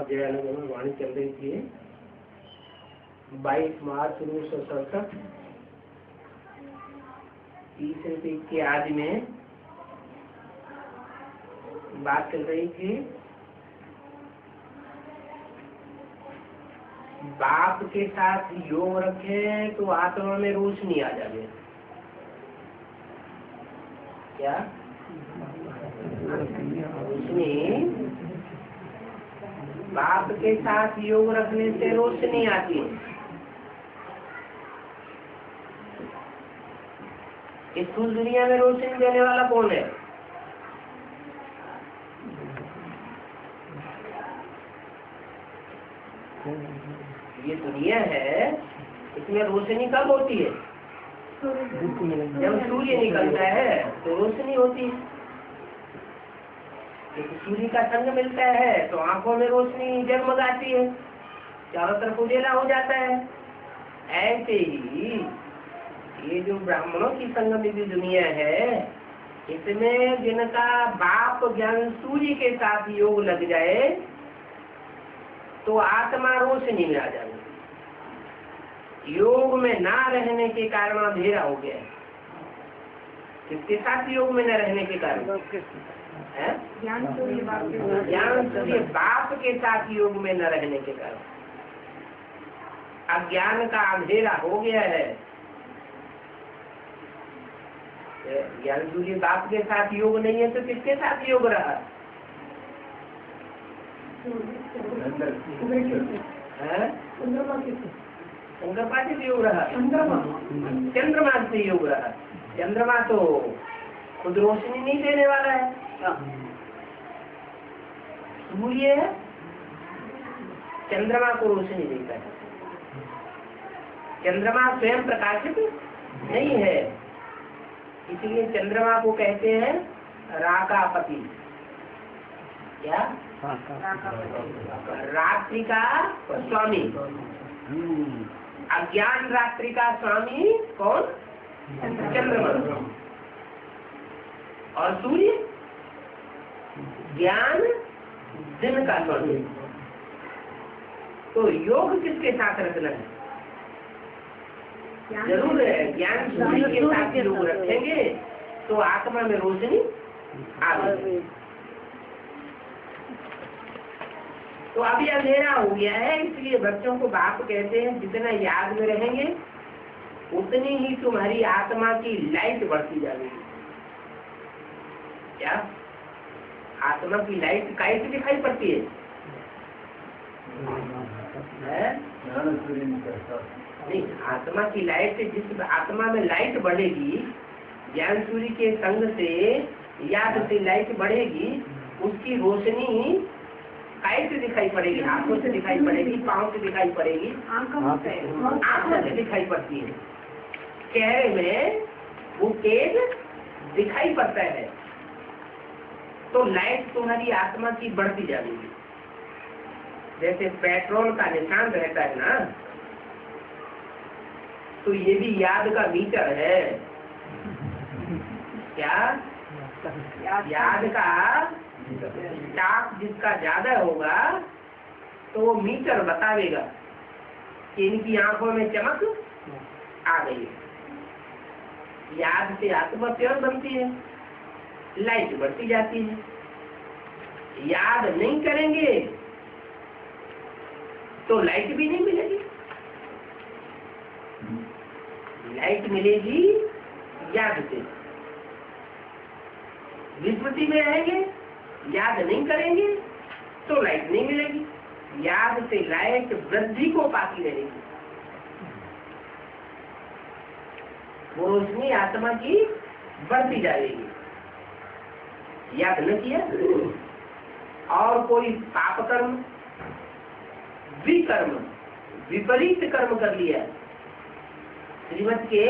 जयानगर में वाणी चल रही थी 22 मार्च 1967 तीसरे पीक की आज में बात चल रही थी बाप के साथ योग रखे तो आत्मा में रोशनी आ जाए। क्या रोशनी? बाप के साथ योग रखने से रोशनी आती है। इस स्थूल दुनिया में रोशनी देने वाला कौन है? ये दुनिया है, इसमें रोशनी कब होती है? जब सूर्य निकलता है तो रोशनी होती है। जब सूर्य का संग मिलता है तो आंखों में रोशनी जगमगाती है, चारों तरफ उजेला हो जाता है। ऐसे ही ये जो ब्राह्मणों की संगम की दुनिया है, इसमें जिनका बाप ज्ञान सूर्य के साथ योग लग जाए तो आत्मा रोशनी में आ जाए। योग में ना रहने के कारण अंधेरा हो गया है। किसके साथ योग में न रहने के कारण? ज्ञान सूर्य बाप के साथ योग में न रहने के कारण अज्ञान का अंधेरा हो गया है। ज्ञान सूर्य बाप के साथ योग नहीं है तो किसके साथ योग रहा? चंद्रमा से योग रहा, चंद्रमा से योग रहा। चंद्रमा तो खुद रोशनी नहीं देने वाला है, सूर्य चंद्रमा को रोशनी देता है। चंद्रमा स्वयं प्रकाशित नहीं है, इसलिए चंद्रमा को कहते हैं राकापति। क्या? रात्रि का स्वामी। अज्ञान रात्रि का स्वामी कौन? चंद्रमा। और सूर्य ज्ञान दिन का स्वामी। तो योग किसके साथ रखना है? जरूर है, ज्ञान सूर्य के साथ योग रखेंगे तो आत्मा में रोशनी आ गई। तो अभी अंधेरा हो गया है, इसलिए बच्चों को बाप कहते हैं जितना याद में रहेंगे उतनी ही तुम्हारी आत्मा की लाइट बढ़ती जाएगी। क्या? आत्मा की लाइट कैसे दिखाई पड़ती है? नहीं, आत्मा की लाइट, जिस आत्मा में लाइट बढ़ेगी, ज्ञान सूर्य के संग से याद से लाइट बढ़ेगी, उसकी रोशनी कैसे दिखाई पड़ेगी? आंखों से दिखाई पड़ेगी, पाँव से दिखाई पड़ेगी, आंखों से दिखाई पड़ती है। चेहरे में वो तेज दिखाई पड़ता है, तो लाइट तुम्हारी आत्मा की बढ़ती जाएगी। जैसे पेट्रोल का निशान रहता है ना, तो ये भी याद का मीटर है। क्या? याद का स्टाफ जिसका ज्यादा होगा तो वो मीटर बतावेगा कि इनकी आंखों में चमक आ गई। याद से आत्मा प्योर बनती है, लाइट बढ़ती जाती है। याद नहीं करेंगे तो लाइट भी नहीं मिलेगी। लाइट मिलेगी याद से। विस्मृति में रहेंगे, याद नहीं करेंगे तो लाइट नहीं मिलेगी। याद से लाइट वृद्धि को पाती रहेगी। वो रोशनी आत्मा की बढ़ती जाएगी। याद न किया और कोई पाप कर्म, विकर्म, विपरीत कर्म कर लिया, श्रीमत के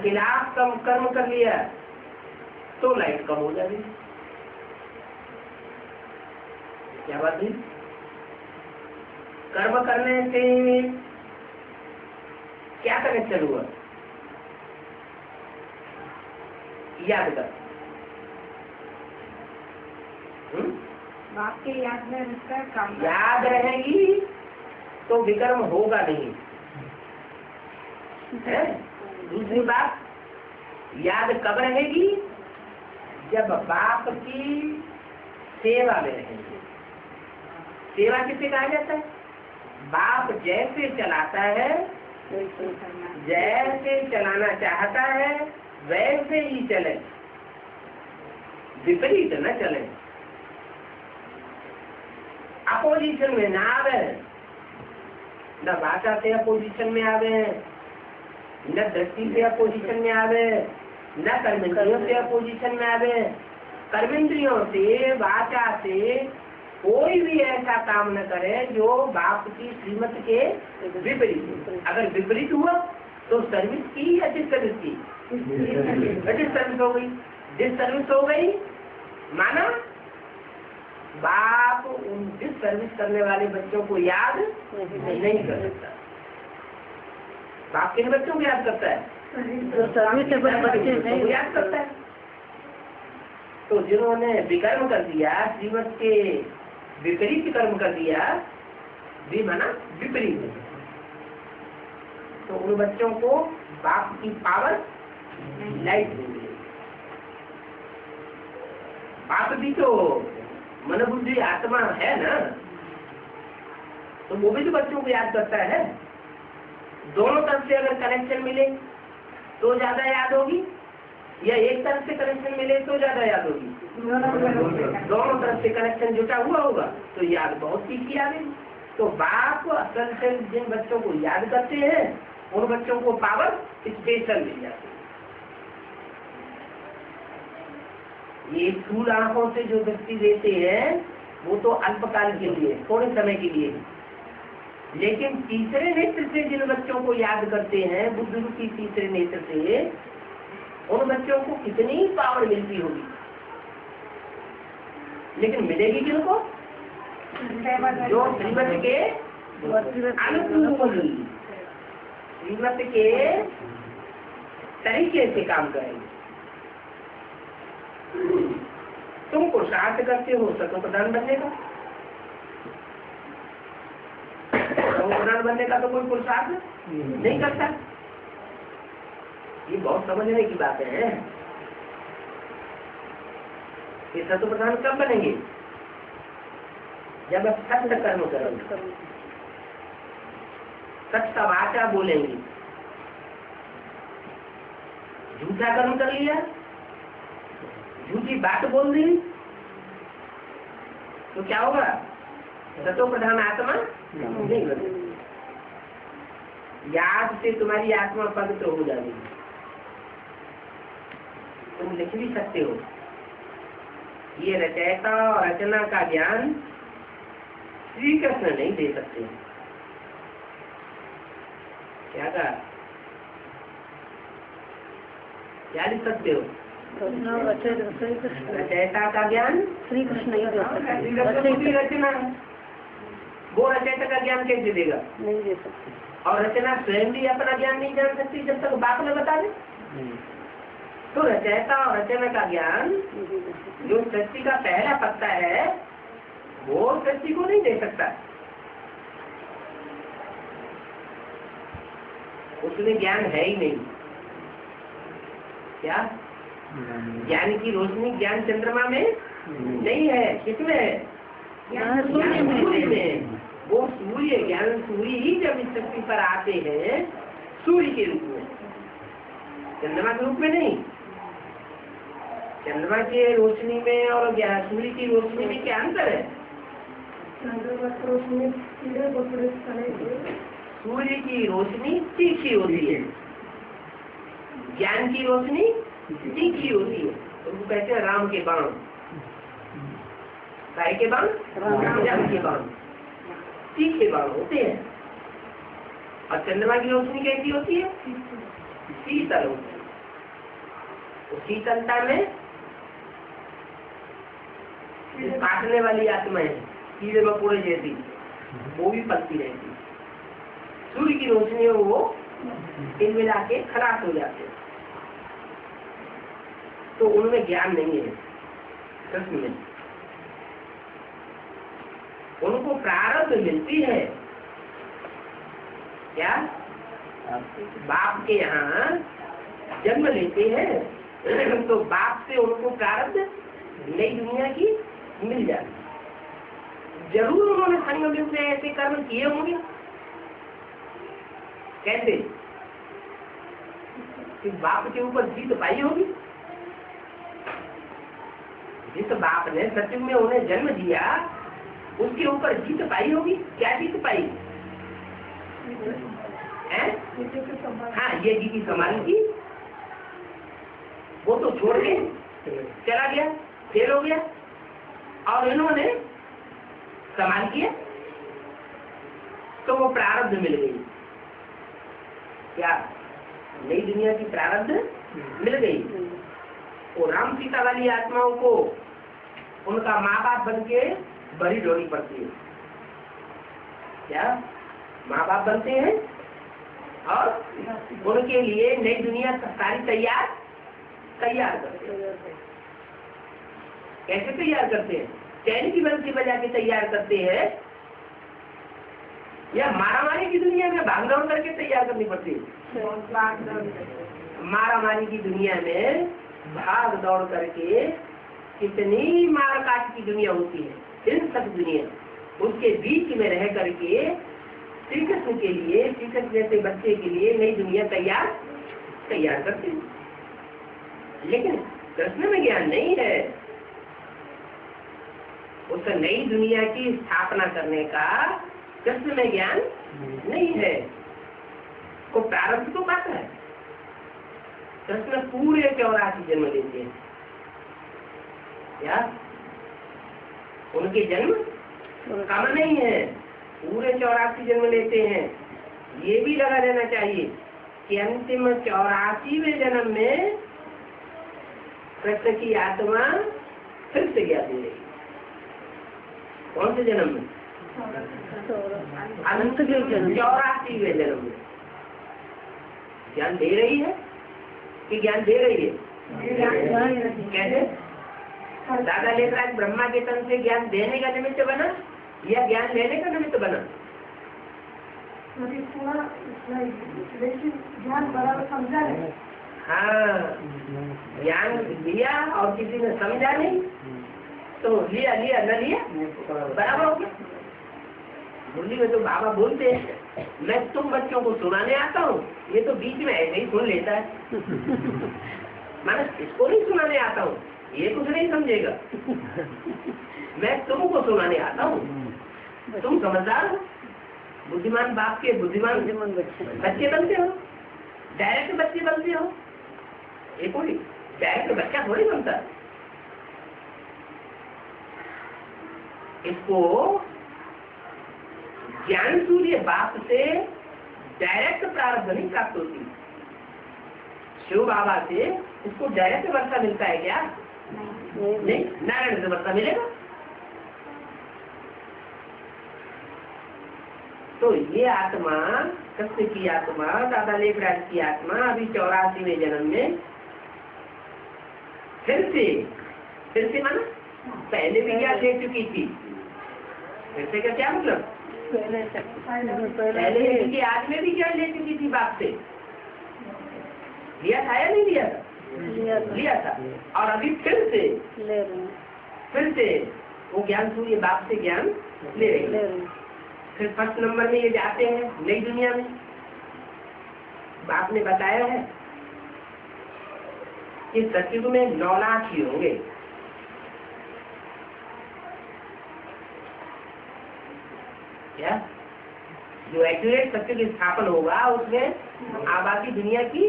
खिलाफ कर्म कर लिया तो लाइट कम हो जाएगी। क्या बात है? कर्म करने से क्या कनेक्शन हुआ? याद कर। बाप के याद में रहता है, काम याद रहेगी तो विकर्म होगा नहीं है। दूसरी बात, याद कब रहेगी? जब बाप की सेवा में रहेंगे। सेवा किसे कहा जाता है? बाप जैसे चलाता है, जैसे चलाना चाहता है वैसे ही चले, विपरीत न चले, अपोजिशन में ना आवे, न भाषा से अपोजिशन में आवे, न दृष्टि से अपोजिशन में आवे, न कर्मेंद्रियों से अपोजिशन में आवे। कर्मेंद्रियों से, वाचा से कोई भी ऐसा काम न करे जो बाप की श्रीमत के विपरीत। अगर विपरीत हुआ तो सर्विस की या डिसर्विस की? डिसर्विस हो गई। डिसर्विस हो गई माना बाप उन डिसर्विस करने वाले बच्चों को याद नहीं कर सकता। बाप किन बच्चों को याद करता है? बच्चे याद करता है। तो जिन्होंने विकर्म कर दिया, श्रीमत के विपरीत कर्म कर दिया, भी माना विपरीत, तो उन बच्चों को बाप की पावर लाइट नहीं मिलेगी। बाप भी तो मन बुद्धि आत्मा है ना, तो वो भी तो बच्चों को याद करता है। दोनों तरफ से अगर कनेक्शन मिले तो ज्यादा याद होगी, या एक तरफ से कनेक्शन मिले तो ज्यादा याद होगी? दोनों तरफ से कनेक्शन जुटा हुआ होगा तो याद बहुत तीखी आएगी। तो बाप असल से जिन बच्चों को याद करते हैं उन बच्चों को पावर स्पेशल मिल जाती है। ये स्थूल आंखों से जो दृष्टि देते हैं वो तो अल्पकाल के लिए, थोड़े समय के लिए, लेकिन तीसरे नेत्र से जिन बच्चों को याद करते हैं, बुद्धि रूपी तीसरे नेत्र से, उन बच्चों को कितनी पावर मिलती होगी। लेकिन मिलेगी किनको? जो श्रीमत के अनुकूल, श्रीमत के तरीके से काम करेंगे। तुम पुरुषार्थ करते हो सतो प्रधान बनने का, प्रधान बनने का तो कोई पुरुषार्थ नहीं करता। ये बहुत समझने की बात है। ये सतो प्रधान कब बनेंगे? जब सत्य कर्म करेंगे, सत्य वाचा बोलेंगे। झूठा कर्म कर लिया, झूठी बात बोल दी तो क्या होगा? सतो प्रधान आत्मा नहीं बनेगी। याद से तुम्हारी आत्मा पवित्र हो जाएगी। तुम लिख भी सकते हो, ये रचयिता और रचना का ज्ञान श्री कृष्ण नहीं दे सकते। क्या कहा? क्या लिख सकते हो? रचयिता का ज्ञान श्री कृष्ण नहीं दे सकते। रचना है, वो रचयिता का ज्ञान कैसे देगा? नहीं दे सकते। और रचना स्वयं भी अपना ज्ञान नहीं जान सकती जब तक बाप ने बता दे। तो रचयिता और रचना का ज्ञान जो सृष्टि का पहला पत्ता है वो सृष्टि को नहीं दे सकता। उसमें ज्ञान है ही नहीं। क्या ज्ञान की रोशनी ज्ञान चंद्रमा में नहीं है? किसमें है? सूर्य में। वो सूर्य, ज्ञान सूर्य ही जब इस सृष्टि पर आते हैं सूर्य के रूप में, चंद्रमा के रूप में नहीं। चंद्रमा के रोशनी में और सूर्य की रोशनी में क्या अंतर है? सूर्य की रोशनी तीखी होती है, ज्ञान की रोशनी तीखी होती है। उनको कहते हैं राम के बाण। काय के बाण? राम के बाण। तीखे बाण होते हैं। और चंद्रमा की रोशनी कैसी होती है? शीतल होती है। तो शीतलता में काटने वाली आत्माएं कीड़े मकोड़े जैसी वो भी पलती रहती। सूर्य की रोशनी में वो इन मिला के खराब हो जाते, तो उनमें ज्ञान नहीं है कृष्ण में। उनको प्रारब्ध मिलती है। क्या बाप के यहाँ जन्म लेते हैं तो बाप से उनको प्रारब्ध नई दुनिया की मिल जाती। जरूर उन्होंने संग में से ऐसे कर्म किए होंगे। कैसे? कि बाप के ऊपर जीत पाई होगी। जिस बाप ने सत्युग में उन्हें जन्म दिया उसके ऊपर जीत पाई होगी। क्या जीत पाई है? हाँ, ये जी की संभाल की। वो तो छोड़ के चला गया, फेल हो गया, और इन्होंने संभाल किया तो वो प्रारब्ध मिल गई। क्या नई दुनिया की प्रारब्ध मिल गई। वो राम सीता वाली आत्माओं को उनका माँ बाप बन के बड़ी डोरी पड़ती है। क्या माँ बाप बनते हैं और उनके लिए नई दुनिया सारी तैयार करते हैं। कैसे तैयार करते हैं? चैन की बंसी बजा के तैयार करते हैं या मारामारी की दुनिया में भाग दौड़ करके तैयार करनी पड़ती है? मारामारी की दुनिया में भाग दौड़ करके कितनी मार काट की दुनिया होती है, हिंसक दुनिया, उसके बीच में रह करके श्री कृष्ण के लिए, श्री कृष्ण जैसे बच्चे के लिए नई दुनिया तैयार करते हैं। लेकिन कृष्ण में ज्ञान नहीं है। उस नई दुनिया की स्थापना करने का कृष्ण में ज्ञान नहीं है। वो प्रारब्ध तो पाता है। कृष्ण पूरे 84 जन्म लेते हैं। क्या उनके जन्म कम नहीं है, पूरे 84 जन्म लेते हैं। ये भी लगा लेना चाहिए कि अंतिम 84वें जन्म में कृष्ण की आत्मा फिर से ज्ञान दे रही। कौन से जन्म में? अनंत के 84वें जन्म में ज्ञान दे रही है कि ज्ञान दे रही है? कैसे? दादा लेखराज ब्रह्मा के तन से ज्ञान देने का निमित्त बना या ज्ञान लेने का निमित्त बना? ज्ञान बराबर समझा है। हाँ, ज्ञान लिया और किसी ने समझा नहीं तो लिया न लिया बराबर हो गया। मुरली में तो बाबा बोलते हैं मैं तुम बच्चों को सुनाने आता हूँ, ये तो बीच में ऐसे ही सुन लेता है। मैंने इसको नहीं सुनाने आता हूँ, ये कुछ नहीं समझेगा। मैं तुमको सुनाने आता हूँ, तुम समझदार हो, बुद्धिमान बाप के बुद्धिमान बच्चे बनते हो, डायरेक्ट बच्चे बनते हो। ये कोई डायरेक्ट बच्चा थोड़ी बनता। इसको ज्ञान सूर्य बाप से डायरेक्ट प्रारब्ध नहीं प्राप्त होती। शिव बाबा से इसको डायरेक्ट वर्षा मिलता है क्या? नहीं, नारायण से वर्षा मिलेगा। तो ये आत्मा, कृष्ण की आत्मा, दादा लेखराज की आत्मा अभी 84वें जन्म में फिर से माना पहले भी क्या ले चुकी थी। फिर से का क्या मतलब? पहले ले चुकी, आज में भी क्या ले चुकी थी बाप से? लिया था या नहीं लिया था? लिया था। और अभी फिर से वो ज्ञान सूर्य बाप से ज्ञान ले रही। फिर फर्स्ट नंबर में ये जाते हैं नई दुनिया में। बाप ने बताया है कि सतयुग में 9 लाख ही होंगे। क्या जो एक्यूरेट सत्युग स्थापन होगा उसमें आबादी दुनिया की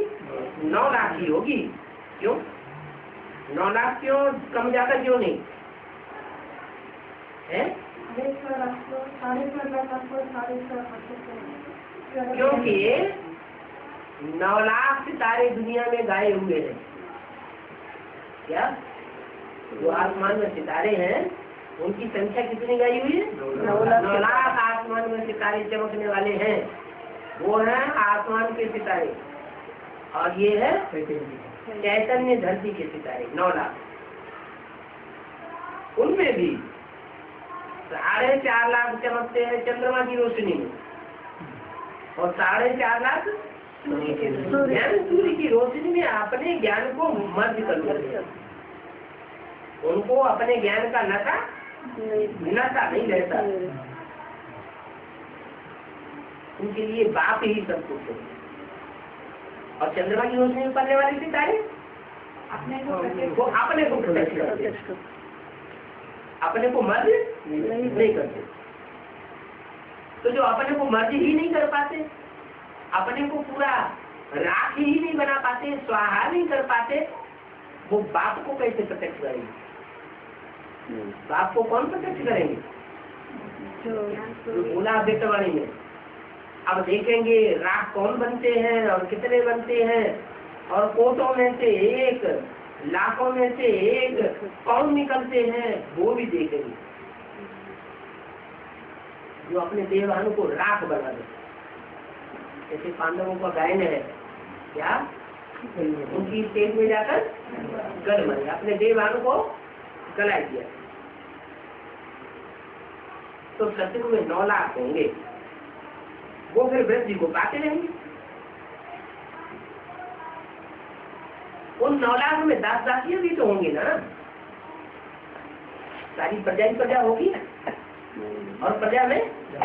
9 लाख ही होगी। क्यों 9 लाख? क्यों कम ज्यादा क्यों नहीं है? क्योंकि 9 लाख सितारे दुनिया में गाए हुए हैं। क्या जो आसमान में सितारे हैं उनकी संख्या कितनी गाई हुई है? 9 लाख आसमान में सितारे चमकने वाले हैं। वो हैं आसमान के सितारे और ये है चैतन्य धरती के सितारे 9 लाख। उनमें भी 4.5 लाख चमकते हैं चंद्रमा की रोशनी में और 4.5 लाख सूर्य की रोशनी में अपने ज्ञान को मर्ज कर लो। उनको अपने ज्ञान का नशा नहीं रहता। उनके लिए बाप ही सब कुछ है। और चंद्रमा की रोशनी में पड़ने वाले सितारे अपने को प्रत्यक्ष करते, अपने को मर्ज नहीं करते। तो जो अपने को मर्ज ही नहीं कर पाते, अपने को पूरा राख ही नहीं बना पाते, स्वाहा नहीं कर पाते, वो बाप को कैसे प्रत्यक्ष करेंगे? बाप को कौन प्रत्यक्ष करेंगे? जो बोला बेटवाणी में। अब देखेंगे राख कौन बनते हैं और कितने बनते हैं, और कोटों में से एक, लाखों में से एक कौन निकलते हैं, वो भी देखेंगे। जो अपने देवान को राख बना दे, जैसे पांडवों का गायन है क्या, उनकी स्टेज में जाकर गल बने, अपने देवान को गला दिया। तो सतयुग में 9 लाख होंगे, वो फिर वृद्धि को पाते रहेंगे। उन 9 लाख में दास दासियां भी तो होंगी ना, सारी प्रजा होगी और प्रजा में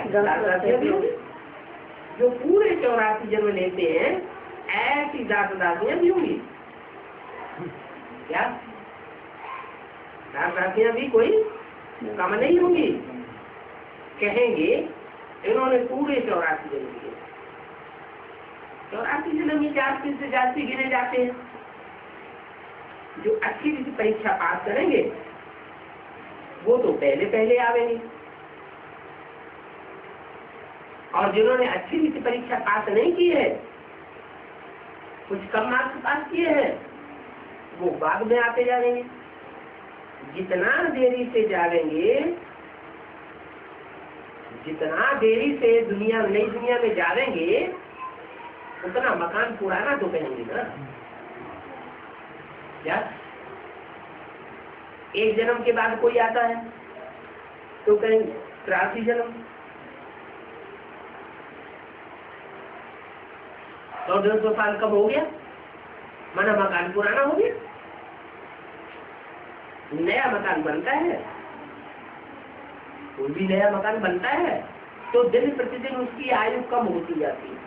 दास दासियां भी होंगी। जो पूरे 84 जन्म लेते हैं ऐसी दास दासियां भी होंगी क्या? दास दासियां भी कोई कम नहीं होंगी। कहेंगे इन्होंने पूरे 84 जन्म लिए। 84 जन्म में 4 से जाति गिने जाते हैं। जो अच्छी रीति परीक्षा पास करेंगे वो तो पहले आवेंगे, और जिन्होंने अच्छी रीति परीक्षा पास नहीं की है, कुछ कम मार्क्स पास किए हैं, वो बाद में आते जाएंगे। जितना देरी से जाएंगे, जितना देरी से नई दुनिया में जाएंगे, उतना मकान पुराना तो कहेंगे ना। क्या एक जन्म के बाद कोई आता है तो कहेंगे 83 जन्म, 100-150 साल कब हो गया, माना मकान पुराना हो गया। नया मकान बनता है, कोई भी नया मकान बनता है तो दिन प्रतिदिन उसकी आयु कम होती जाती है।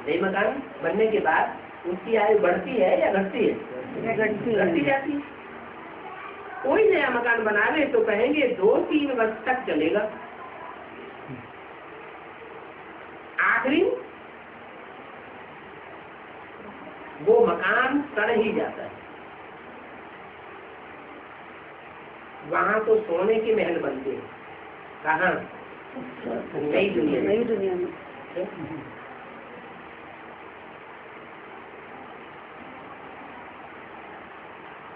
नए मकान बनने के बाद उसकी आयु बढ़ती है या घटती है? घटती जाती है। कोई नया मकान बना ले तो कहेंगे 2-3 वर्ष तक चलेगा, आखिरी वो मकान सड़ ही जाता है। वहाँ तो सोने के महल बनते हैं। कहाँ? नई दुनिया में।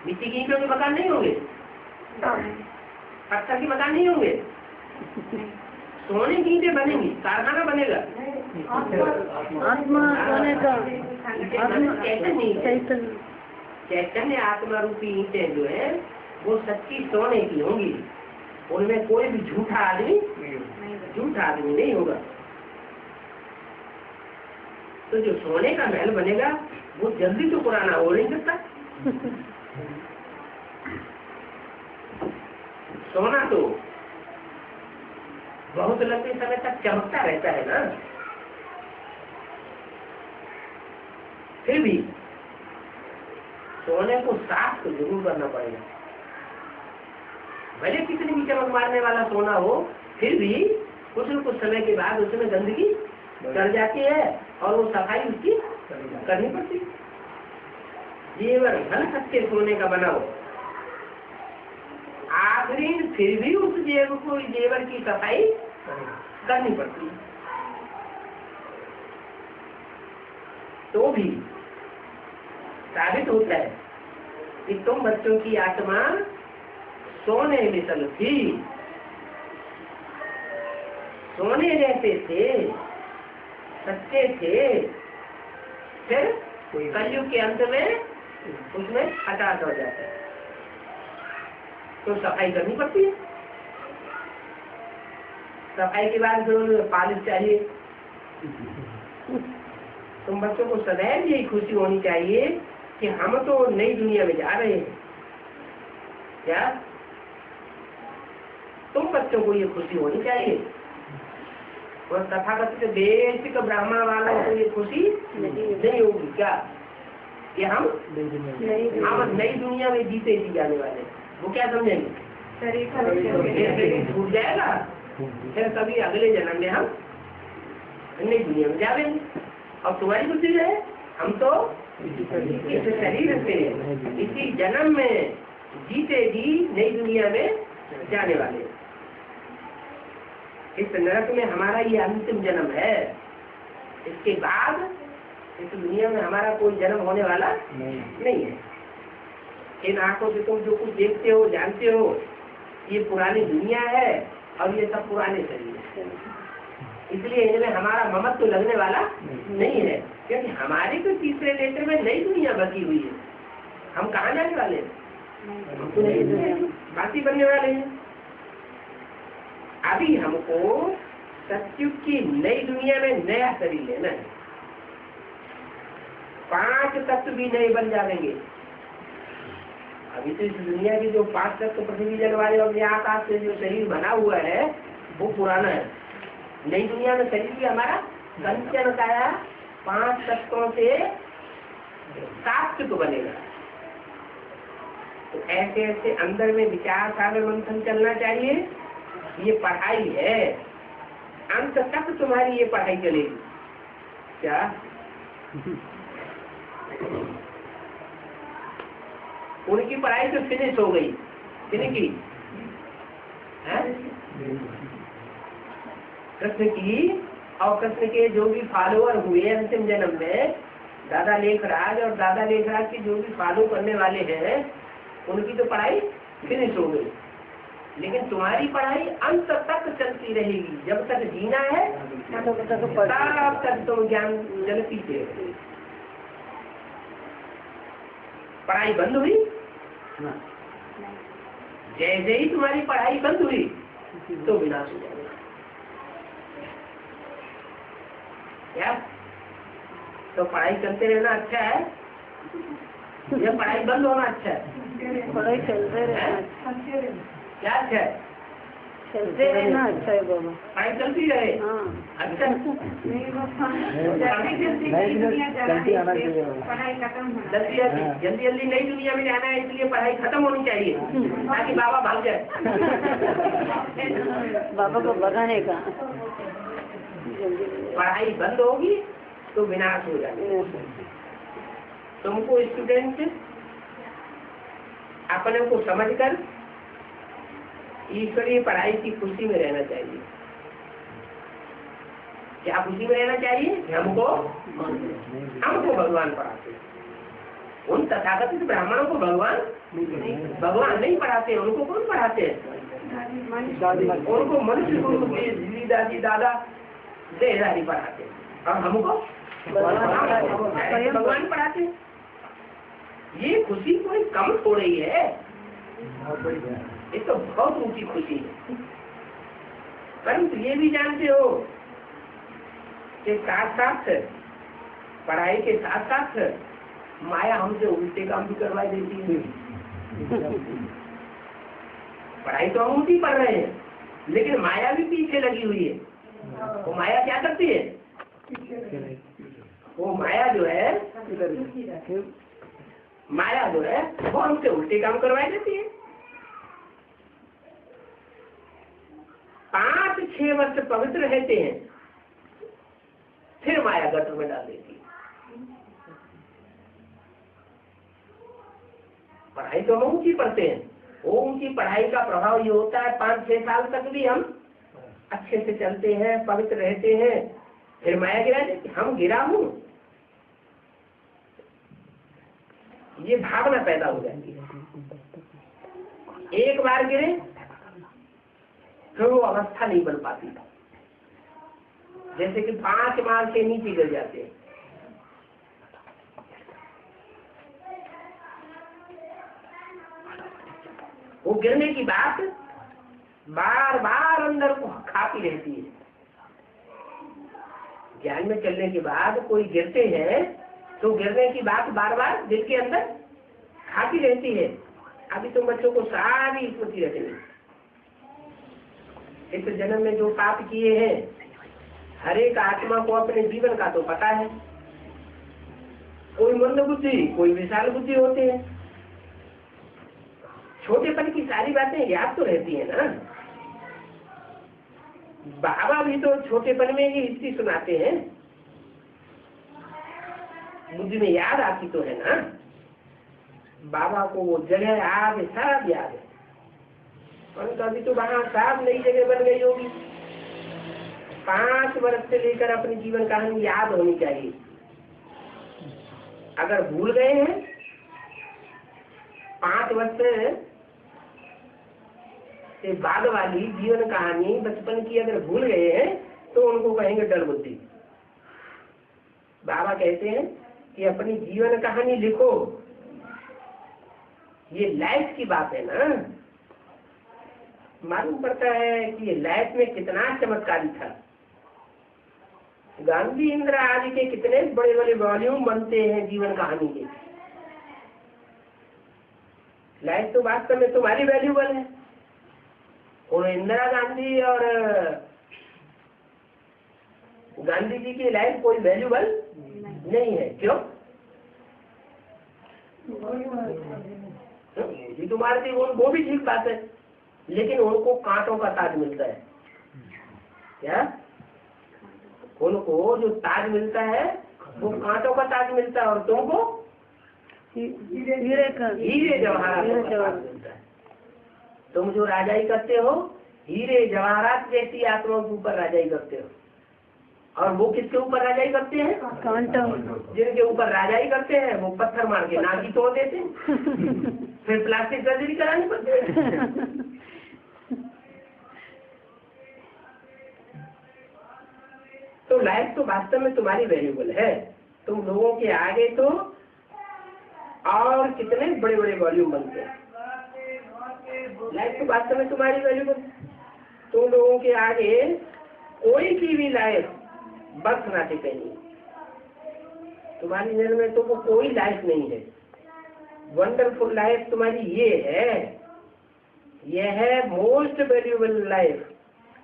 मिट्टी की ईंटों के मकान नहीं होंगे, पत्थर के मकान नहीं होंगे, सोने की ईंटें बनेंगी, कारखाना बनेगा। आत्मा सोने का, चैतन्य आत्मा रूपी ईंटें जो है वो सच्ची सोने की होंगी। उनमें कोई भी झूठा आदमी नहीं होगा। तो जो सोने का महल बनेगा वो जल्दी तो पुराना हो नहीं सकता। सोना तो बहुत लंबे समय तक चमकता रहता है ना। फिर भी सोने को साफ तो जरूर करना पड़ेगा। भले कितनी भी चमक मारने वाला सोना हो, फिर भी कुछ न कुछ समय के बाद उसमें गंदगी चढ़ जाती है और वो सफाई उसकी करनी पड़ती है। जेवर भल सच्चे सोने का बनाओ, आखिरी फिर भी उस जेवर की सफाई करनी पड़ती है। तो भी साबित होता है कि तुम बच्चों की आत्मा सोने मिसल थी, सोने जैसे थे, सच्चे थे। फिर कलयुग के अंत में उसमें हटात हो जाता है, तो सफाई करनी पड़ती है। सफाई के बाद फिर पालिश चाहिए। तुम बच्चों को सदैव यही खुशी होनी चाहिए कि हम तो नई दुनिया में जा रहे हैं। क्या तुम बच्चों को ये खुशी होनी चाहिए, और तथाकथित बेसिक ब्राह्मण वालों को ये खुशी नहीं होगी। क्या कि हम नई दुनिया में जीते जी जाने वाले, वो क्या समझेंगे? शरीर छूट जाएगा, फिर कभी अगले जन्म में हम नई दुनिया में जाएंगे। और तुम्हारी खुशी है हम तो इस शरीर से इसी जन्म में जीते जी नई दुनिया में जाने वाले। इस नरक में हमारा ये अंतिम जन्म है, इसके बाद इस दुनिया में हमारा कोई जन्म होने वाला नहीं है। इन आंखों से तुम जो कुछ देखते हो जानते हो ये पुरानी दुनिया है और ये सब पुराने शरीर है, इसलिए इनमें हमारा ममत्व तो लगने वाला नहीं है, क्योंकि हमारे तो तीसरे नेत्र में नई दुनिया बची हुई है। हम कहाँ जाने वाले हैं? हम तो नई दुनिया बाकी बनने वाले हैं। अभी हमको सत्युग की नई दुनिया में नया शरीर लेना है। 5 तत्व भी नए बन जाएंगे। अभी तो इस दुनिया की जो 5 तत्व पृथ्वी जल वायु और आकाश से जो शरीर बना हुआ है वो पुराना है। नई दुनिया में शरीर भी हमारा कंचन काया 5 तत्वों से सात्विक बनेगा। तो ऐसे ऐसे अंदर में विचार सागर मंथन चलना चाहिए। ये पढ़ाई है, अंत तक तुम्हारी ये पढ़ाई चलेगी। क्या उनकी पढ़ाई तो फिनिश हो गई, की कृष्ण की, और कृष्ण के जो भी फॉलोअर हुए अंतिम जन्म में, दादा लेखराज और दादा लेखराज की जो भी फॉलो करने वाले हैं उनकी तो पढ़ाई फिनिश हो गई। लेकिन तुम्हारी पढ़ाई अंत तक चलती रहेगी। जब तक जीना है तब तक तुम ज्ञान जलती है। पढ़ाई बंद हुई, जैसे ही तुम्हारी पढ़ाई बंद हुई तो विनाश हो जाएगा। क्या तो पढ़ाई करते रहना अच्छा है या पढ़ाई बंद होना अच्छा है? पढ़ाई चलते रहना क्या अच्छा है? चलते रहना अच्छा है बाबा। पढ़ाई चलती रहे। अच्छा जल्दी जल्दी नई दुनिया में जाना है, इसलिए पढ़ाई खत्म होनी चाहिए ताकि बाबा भाग जाए। बाबा को भगाने का। पढ़ाई बंद होगी तो विनाश हो जाएगा। तुमको स्टूडेंट अपने को समझकर ईश्वरीय पढ़ाई की खुशी में रहना चाहिए। क्या खुशी में रहना चाहिए? हमको भगवान पढ़ाते। उन तथाकथित ब्राह्मणों को भगवान नहीं पढ़ाते। उनको कौन पढ़ाते हैं? उनको मनुष्य गुरु दादी दादा देहधारी पढ़ाते, और हमको भगवान पढ़ाते। ये खुशी कोई कम हो रही है, ये तो बहुत ऊंची खुशी है। परंतु ये भी जानते हो कि साथ साथ पढ़ाई के साथ साथ माया हमसे उल्टे काम भी करवा देती है। पढ़ाई तो हम उल्टी पढ़ रहे हैं, लेकिन माया भी पीछे लगी हुई है। वो माया क्या करती है? वो माया जो है वो हमसे उल्टे काम करवा देती है। 5-6 वर्ष पवित्र रहते हैं, फिर माया गटर में डाल देती है। पढ़ाई तो हम ऊंची पढ़ते हैं, वो ऊंची पढ़ाई का प्रभाव ये होता है 5-6 साल तक भी हम अच्छे से चलते हैं, पवित्र रहते हैं, फिर माया गिरा देती। हम गिरा हूं, ये भावना पैदा हो जाती है। एक बार गिरे फिर वो अवस्था नहीं बन पाती, जैसे कि 5 माल से नीचे गिर जाते हैं। वो गिरने की बात बार बार अंदर को खाती रहती है। ज्ञान में चलने के बाद कोई गिरते हैं तो गिरने की बात बार बार दिल के अंदर खाती रहती है। अभी तुम बच्चों को सारी स्मृति रखेंगे, इस जन्म में जो पाप किए हैं हर एक आत्मा को अपने जीवन का तो पता है। कोई मंद बुद्धि, कोई विशाल बुद्धि होते हैं। छोटेपन की सारी बातें याद तो रहती है ना। बाबा भी तो छोटेपन में ही हिस्ट्री सुनाते हैं, बुद्धि में याद आती तो है ना। बाबा को वो जगह आज सब याद है, परंतु अभी तो वहाँ सब नई जगह बन गई होगी। 5 वर्ष से लेकर अपनी जीवन कहानी याद होनी चाहिए। अगर भूल गए हैं 5 वर्ष से बाद वाली जीवन कहानी बचपन की अगर भूल गए हैं तो उनको कहेंगे डर बुद्धि। बाबा कहते हैं कि अपनी जीवन कहानी लिखो, ये लाइफ की बात है ना। मालूम पड़ता है कि ये लाइफ में कितना चमत्कारी था। गांधी इंदिरा आदि के कितने बड़े बड़े वॉल्यूम बनते हैं जीवन कहानी के। लाइफ तो वास्तव में तुम्हारी वैल्यूबल है, और इंदिरा गांधी और गांधी जी की लाइफ कोई वैल्यूबल नहीं है। क्यों? जी तुम्हारे थी वो भी ठीक बात है, लेकिन उनको कांटों का ताज मिलता है। क्या? उनको जो ताज मिलता है वो कांटों का ताज मिलता है, और तुमको हीरे जवाहरात मिलता है। तुम जो राजाई करते हो हीरे जवाहरात जैसी आत्माओं के ऊपर राजाई करते हो। और वो किसके ऊपर राजाई करते हैं? जिनके ऊपर राजाई करते हैं वो पत्थर मार के नाक ही तोड़ देते हैं। फिर प्लास्टिक सर्जरी करानी पड़ती है। तो लाइफ तो वास्तव में तुम्हारी वैल्यूबल है। तुम लोगों के आगे तो और कितने बड़े बड़े वॉल्यूम बनते हैं। लाइफ तो वास्तव में तुम्हारी वैल्यूबल। तुम लोगों के आगे कोई की भी लाइफ बस ना टिकेगी। तुम्हारी नजर में तो वो कोई लाइफ नहीं है। वंडरफुल लाइफ तुम्हारी ये है, ये है मोस्ट वैल्यूबल लाइफ,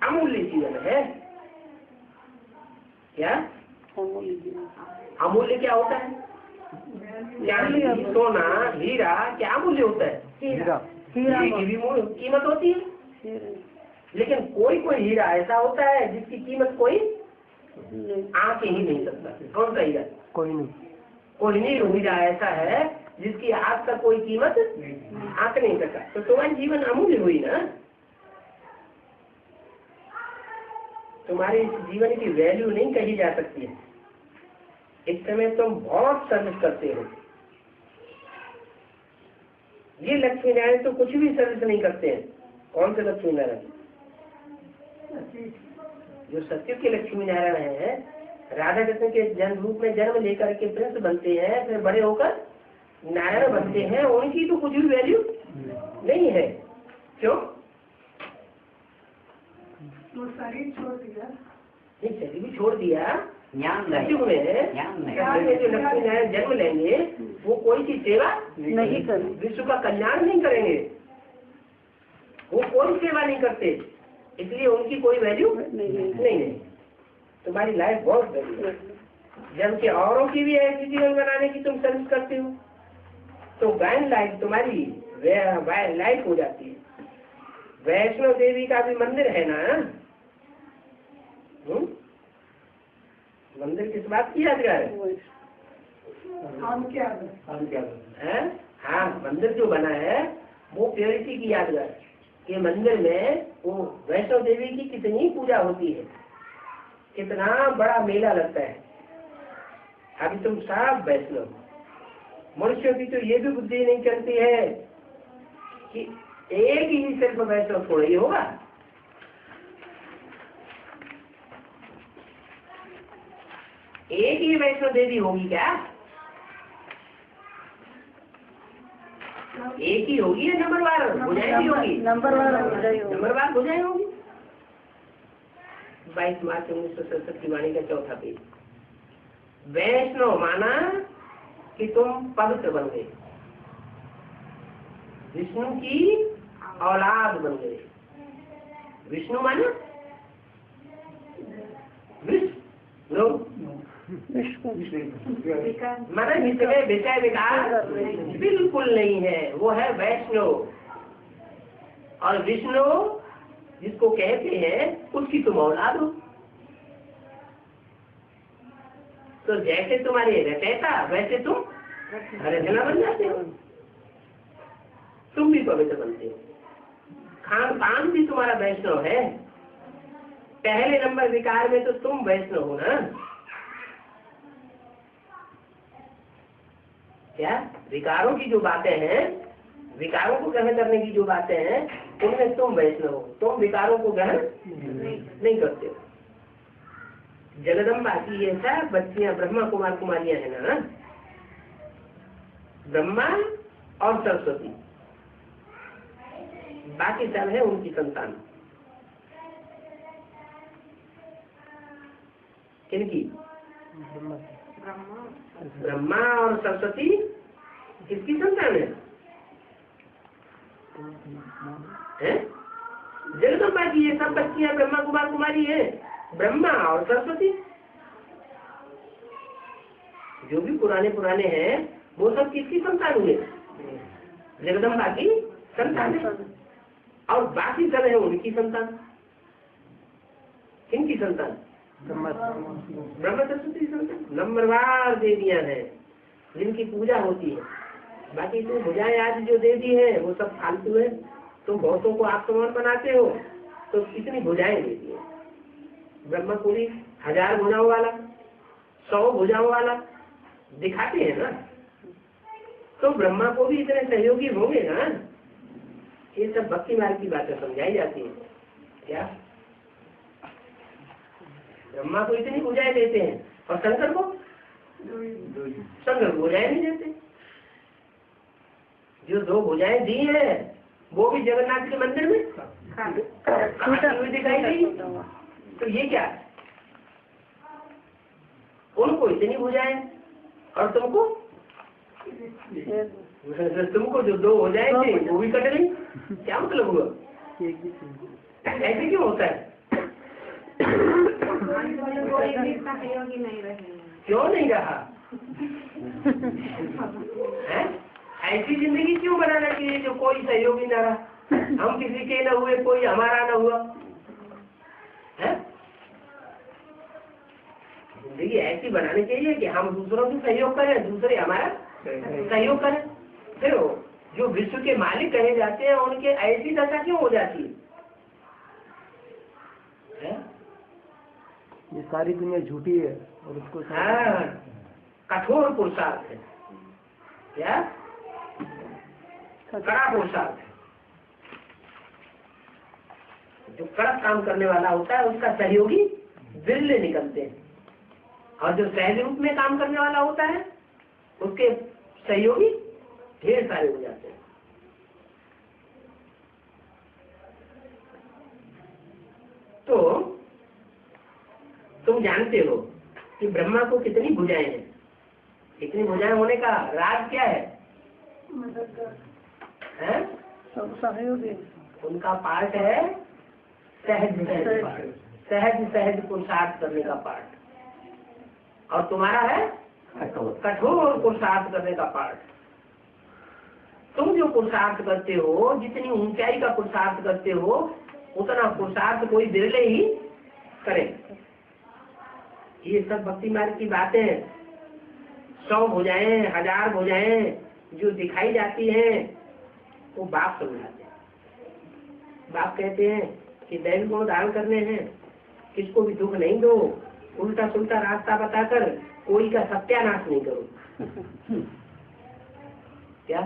अमूल्य जीवन है। क्या अमूल्य क्या होता है? चांदी, सोना, हीरा क्या अमूल्य होता है? हीरे की भी कीमत होती है, लेकिन कोई कोई हीरा ऐसा होता है जिसकी कीमत कोई आंक ही नहीं सकता। कौन सा हीरा? कोई नहीं हीरा ऐसा है जिसकी आज तक कोई कीमत आंक नहीं सकता। तो तुम्हारी जीवन अमूल्य हुई ना। तुम्हारे इस जीवन की वैल्यू नहीं कही जा सकती है। इस समय तुम बहुत सर्विस करते हो। ये लक्ष्मी नारायण तो कुछ भी सर्विस नहीं करते हैं। कौन से लक्ष्मी नारायण? जो सत्य के लक्ष्मी नारायण है, राधा कृष्ण के जन्म रूप में जन्म लेकर के प्रिंस बनते हैं, फिर बड़े होकर नारायण बनते हैं। उनकी तो कुछ भी वैल्यू नहीं है। क्यों? तो शरीर छोड़ दिया। नहीं, शरीर भी छोड़ दिया। सत्युग में जो लक्ष्मी नारायण जन्म लेंगे वो कोई की सेवा नहीं करेंगे, विश्व का कल्याण नहीं करेंगे, वो कोई सेवा नहीं करते, इसलिए उनकी कोई वैल्यू नहीं है। तुम्हारी लाइफ बहुत वैल्यू है। जबकि औरों की भी ऐसी जीवन बनाने की तुम सर्विस करते हो, तो वैन लाइफ तुम्हारी लाइफ हो जाती है। वैष्णो देवी का भी मंदिर है ना। मंदिर किस बात की यादगार है? हाँ, मंदिर जो बना है वो प्योरिटी की यादगार है। कि मंदिर में वो वैष्णो देवी की कितनी पूजा होती है, कितना बड़ा मेला लगता है। अभी तुम सब वैष्णव, मनुष्यों की तो ये भी बुद्धि नहीं चलती है कि एक ही सिर्फ वैष्णव थोड़ा ही होगा। एक ही वैष्णो देवी होगी क्या? एक ही होगी या नंबरवार भुजाएं भी होगी? नंबरवार भुजाएं होगी। नंबरवार भुजाएं होगी। 22 मार्च 1967 की वाणी का चौथा पेज। वैष्णव माना कि तुम पवित्र बन गए, विष्णु की औलाद बन गए। विष्णु माना विष्णु माना जिसमें विषय विकार बिल्कुल नहीं है, वो है वैष्णव। और विष्णु जिसको कहते हैं उसकी तुम औलाद हो। तो जैसे तुम्हारे रचयिता वैसे तुम रचना बन जाते हो, तुम भी पवित्र बनते हो। खान पान भी तुम्हारा वैष्णव है। पहले नंबर विकार में तो तुम वैष्णव हो ना। क्या विकारों की जो बातें हैं, विकारों को ग्रहण करने की जो बातें हैं, उनमें तुम वैष्णव हो। तुम विकारों को ग्रहण नहीं करते हो। जगदम्बा की ये सब बच्चियां ब्रह्मा कुमार कुमारियां है ना, ब्रह्मा और सरस्वती, बाकी सब है उनकी संतान। किनकी? ब्रह्मा और सरस्वती किसकी संतान है? जगदम्बा की ये सब बच्चियां ब्रह्मा कुमार कुमारी है, ब्रह्मा और सरस्वती। जो भी पुराने हैं वो सब किसकी संतान हुए? जगदम्बा की संतान है। और बाकी सब है उनकी संतान। किनकी संतान? ब्रह्मा सरस्वती संतान। नंबरवार देवियां हैं जिनकी पूजा होती है। बाकी तो भुजाएं आज जो दे दी है वो सब फालतू है। तुम बहुतों को आप समान बनाते हो तो कितनी भुजाएं दे दी है। ब्रह्मा पूरी 1000 भुजाओं वाला, 100 भुजाओं वाला दिखाते हैं ना, तो ब्रह्मा को भी इतने सहयोगी होंगे ना। ये सब भक्ति मार्ग की बातें समझाई जाती है। क्या ब्रह्मा को इतनी भुजाएं देते हैं और शंकर को भुजाएं नहीं देते। जो 2 भुजाएं दी है वो भी जगन्नाथ के मंदिर में हुई दिखाई देगी। तो ये क्या, उनको इतनी भुजाएं और तुमको जो 2 भुजाएं थे वो भी कट गई। क्या मतलब हुआ? ऐसे क्यों होता है? क्यों नहीं रहा? ऐसी जिंदगी क्यों बनाना चाहिए जो कोई सहयोगी न रहा? हम किसी के न हुए, कोई हमारा न हुआ है। जिंदगी ऐसी बनानी चाहिए कि हम दूसरों की सहयोग करें, दूसरे हमारा सहयोग करें। फिर जो विश्व के मालिक कहे जाते हैं उनके ऐसी दशा क्यों हो जाती है? ये सारी दुनिया झूठी है और उसको कठोर पुरुषार्थ है। क्या कड़ा पुरुषार्थ है। जो कड़क काम करने वाला होता है उसका सहयोगी बिरले निकलते हैं, और जो सहज रूप में काम करने वाला होता है उसके सहयोगी ढेर सारे हो जाते हैं। तो तुम जानते हो कि ब्रह्मा को कितनी भुजाएं हैं। इतनी भुजाएं होने का राज क्या है? सहयोगी। उनका पाठ है सहज पुरुषार्थ करने का पाठ, और तुम्हारा है कठोर पुरुषार्थ करने का पाठ। तुम जो पुरुषार्थ करते हो, जितनी ऊंचाई का पुरुषार्थ करते हो, उतना पुरुषार्थ कोई बिरले ही करे। ये सब भक्ति मार्ग की बातें 100 भुजाएं, 1000 भुजाएं जो दिखाई जाती हैं वो बाप समझाते हैं। बाप कहते हैं कि दैव गुण धारण करने हैं, किसको भी दुख नहीं दो, उल्टा सुल्टा रास्ता बताकर कोई का सत्यानाश नहीं करो। क्या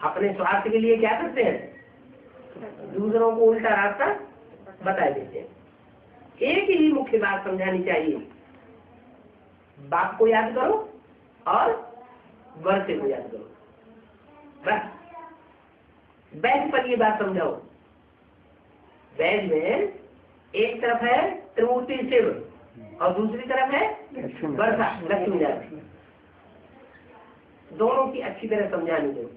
अपने स्वार्थ के लिए क्या करते हैं? दूसरों को उल्टा रास्ता बता देते हैं। एक ही मुख्य बात समझानी चाहिए, बाप को याद करो और वर्षे को याद करो, बस। वैद पर ये बात समझाओ। वैद में एक तरफ है त्रिमूर्ति शिव और दूसरी तरफ है वर्षा लक्ष्मी नारायण। दोनों की अच्छी तरह समझानी दो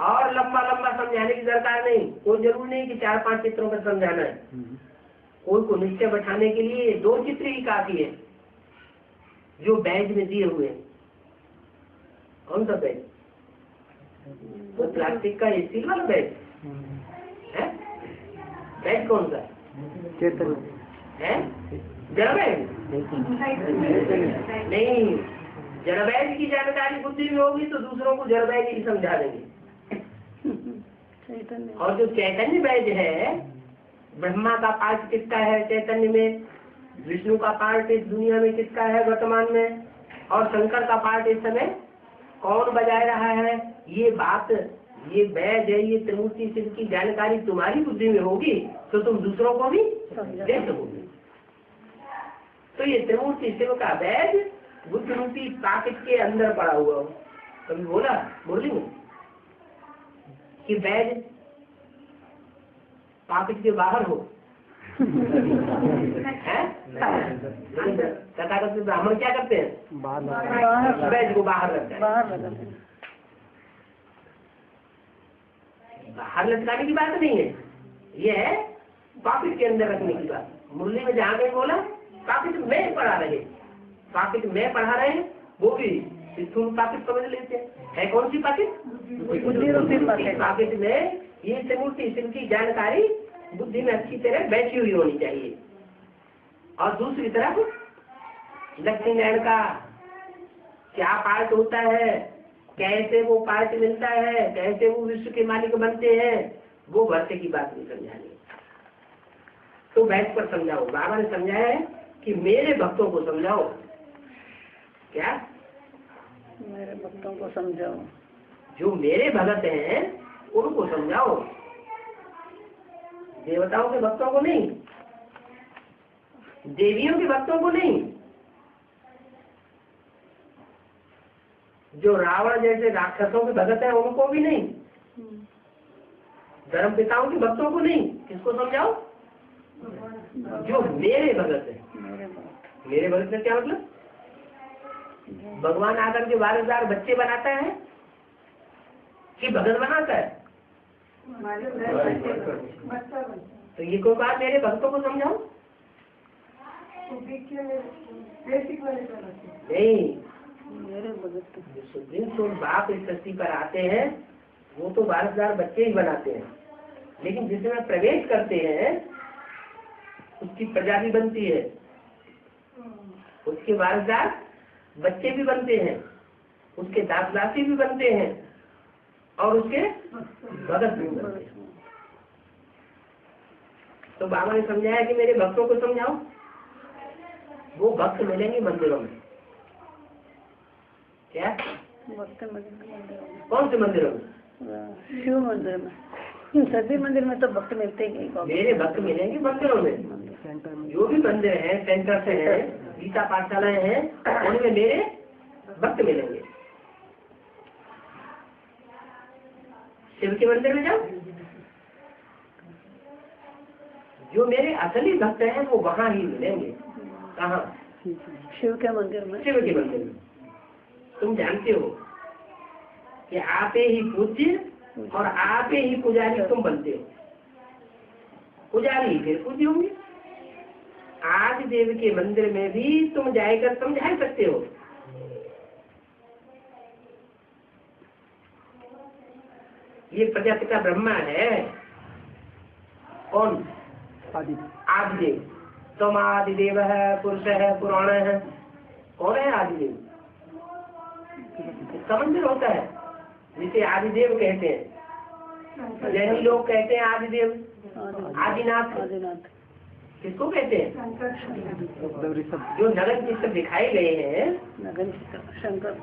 और लंबा लंबा समझाने की दरकार नहीं। कोई जरूर नहीं कि 4-5 चित्रों पर समझाना है। कोई को निश्चय बैठाने के लिए 2 चित्र ही काफी है जो बैज में दिए हुए हैं। कौन सा बैज? वो प्लास्टिक का स्टील वाला बैज है? बैज कौन सा है? जड़ बैज नहीं। जड़ बैज की जानकारी बुद्धि में होगी तो दूसरों को जड़ बैज ही समझा देंगे। और जो चैतन्य बैज है, ब्रह्मा का पार्ट किसका है चैतन्य में, विष्णु का पार्ट इस दुनिया में किसका है वर्तमान में, और शंकर का पार्ट इस समय कौन बजा रहा है, ये बात, ये बैज है, ये त्रिमूर्ति शिव की जानकारी तुम्हारी बुद्धि में होगी तो तुम दूसरों को भी दे सकोगे। तो ये त्रिमूर्ति शिव का बैज बुद्धिमूर्ति पाकिट के अंदर पड़ा हुआ हो। कभी बोला मुरली में कि बैज पाकिट के बाहर हो? तथागत ब्राह्मण क्या करते हैं? बैज को बाहर रखते हैं। बाहर लटकाने की बात नहीं है, ये है पॉकेट के अंदर रखने की बात। मुरली में जहाँ कहीं बोला पॉकेट में पढ़ा रहे, पॉकेट में पढ़ा रहे, वो भी स्थूल पॉकेट समझ लेते हैं। है कौन सी पॉकेट? पॉकेट में ये त्रिमूर्ति शिव की जानकारी बुद्धि में अच्छी तरह बैठी हुई होनी चाहिए। और दूसरी तरफ लक्ष्मी नारायण का क्या पार्ट होता है, कैसे वो पार्ट मिलता है, कैसे वो विश्व के मालिक बनते हैं, वो वर्षे की बात नहीं समझानी। तो बैठ पर समझाओ। बाबा ने समझाया है कि मेरे भक्तों को समझाओ। क्या? मेरे भक्तों को समझाओ। जो मेरे भगत हैं उनको समझाओ, देवताओं के भक्तों को नहीं, देवियों के भक्तों को नहीं, जो रावण जैसे राक्षसों के भगत हैं उनको भी नहीं, धर्म पिताओं के भक्तों को नहीं। किसको समझाओ? जो मेरे भगत है। मेरे भगत का क्या मतलब? भगवान आकर के वारसदार बच्चे बनाता है कि भगत बनाता है? तो ये कोई बात मेरे भक्तों को समझाओ नहीं। मेरे भगत तो बाप इस धरती पर आते हैं वो तो वारसदार बच्चे ही बनाते हैं, लेकिन जिसमें प्रवेश करते हैं उसकी प्रजा भी बनती है, उसके वारसदार बच्चे भी बनते हैं, उसके दास दासी भी बनते हैं और उसके भगत भी बनते हैं। तो बाबा ने समझाया कि मेरे भक्तों को समझाओ। वो भक्त मिलेंगे मंदिरों में। क्या? कौन से मंदिरों में? शिव मंदिर में। सभी मंदिर में तो भक्त मिलते ही। मेरे भक्त मिलेंगे मंदिरों में। जो भी मंदिर है, सेंटर से है, गीता पाठशालाएं हैं, उनमें मेरे भक्त मिलेंगे। शिव के मंदिर में जाओ, जो मेरे असली भक्त हैं वो वहाँ ही मिलेंगे। कहाँ? शिव के मंदिर में। शिव के मंदिर में। तुम जानते हो कि आपे ही पूज्य और आपे ही पुजारी तुम बनते हो। पुजारी फिर पूज्य होंगे। आज देव के मंदिर में भी तुम जाकर समझा सकते हो। ये प्रजापिता ब्रह्मा है। कौन? आदिदेव। तुम आदिदेव है, पुरुष है, पुराण है। कौन है आदिदेव? इसका मंदिर होता है जिसे आदिदेव कहते हैं। जैनी लोग कहते हैं आदिदेव, आदिनाथ। किसको कहते हैं? जो नगर चित्र दिखाए गए हैं,